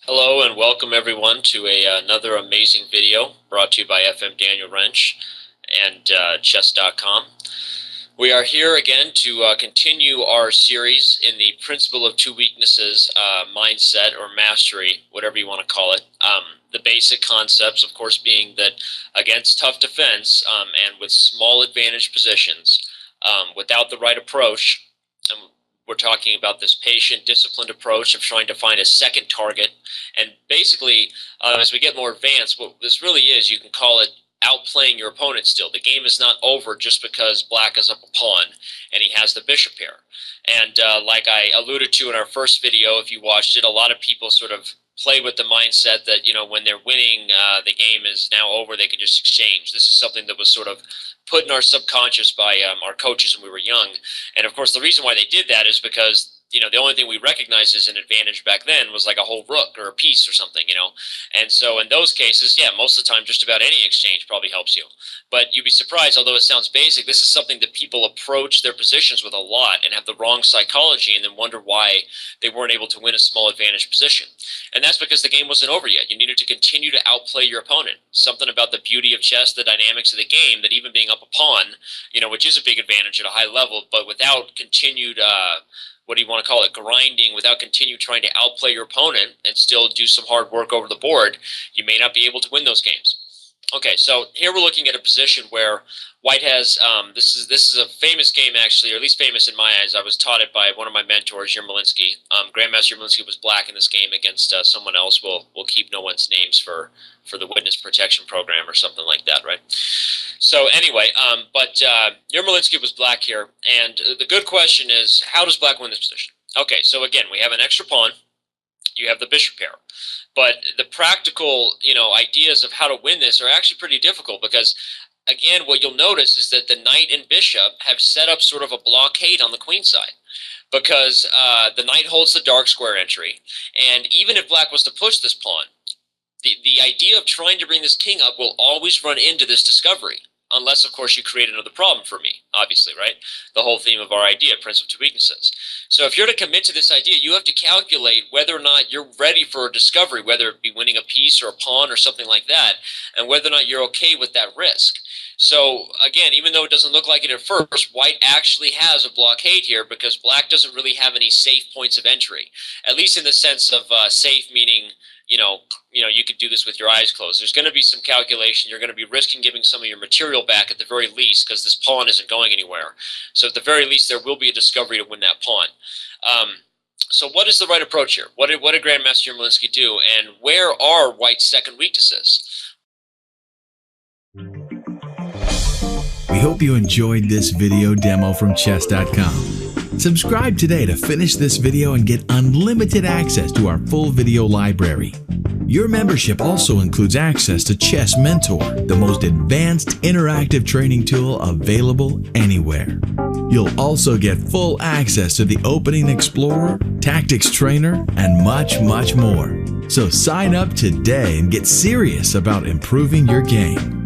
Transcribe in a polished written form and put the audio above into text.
Hello and welcome everyone to another amazing video brought to you by FM Daniel Rensch and Chess.com. We are here again to continue our series in the Principle of Two Weaknesses mindset or mastery, whatever you want to call it. The basic concepts, of course, being that against tough defense and with small advantage positions, without the right approach, we're talking about this patient, disciplined approach of trying to find a second target. And basically, as we get more advanced, what this really is, you can call it outplaying your opponent still. The game is not over just because black is up a pawn and he has the bishop here. And like I alluded to in our first video, if you watched it, a lot of people sort of play with the mindset that, you know, when they're winning, the game is now over, they can just exchange. This is something that was sort of put in our subconscious by our coaches when we were young. And of course, the reason why they did that is because, you know, the only thing we recognized as an advantage back then was like a whole rook or a piece or something, you know. And so in those cases, yeah, most of the time, just about any exchange probably helps you. But you'd be surprised, although it sounds basic, this is something that people approach their positions with a lot and have the wrong psychology and then wonder why they weren't able to win a small advantage position. And that's because the game wasn't over yet. You needed to continue to outplay your opponent. Something about the beauty of chess, the dynamics of the game, that even being up a pawn, you know, which is a big advantage at a high level, but without continued what do you want to call it, grinding, without continue trying to outplay your opponent and still do some hard work over the board, you may not be able to win those games. Okay, so here we're looking at a position where white has, this is a famous game actually, or at least famous in my eyes. I was taught it by one of my mentors, Yermolinsky. Grandmaster Yermolinsky was black in this game against someone else. We'll keep no one's names for the witness protection program or something like that, right? So anyway, but Yermolinsky was black here, and the good question is, how does black win this position? Okay, so again, we have an extra pawn. You have the bishop pair. But the practical, you know, ideas of how to win this are actually pretty difficult because, again, what you'll notice is that the knight and bishop have set up sort of a blockade on the queen side because the knight holds the dark square entry. And even if black was to push this pawn, the idea of trying to bring this king up will always run into this discovery. Unless, of course, you create another problem for me, obviously, right? The whole theme of our idea, Principle of Two Weaknesses. So if you're to commit to this idea, you have to calculate whether or not you're ready for a discovery, whether it be winning a piece or a pawn or something like that, and whether or not you're okay with that risk. So, again, even though it doesn't look like it at first, white actually has a blockade here because black doesn't really have any safe points of entry, at least in the sense of safe meaning, you know, you could do this with your eyes closed. There's going to be some calculation. You're going to be risking giving some of your material back at the very least because this pawn isn't going anywhere. So at the very least, there will be a discovery to win that pawn. So what is the right approach here? What did Grandmaster Yermolinsky do, and where are white's second weaknesses? We hope you enjoyed this video demo from Chess.com. Subscribe today to finish this video and get unlimited access to our full video library. Your membership also includes access to Chess Mentor, the most advanced interactive training tool available anywhere. You'll also get full access to the Opening Explorer, Tactics Trainer, and much, much more. So sign up today and get serious about improving your game.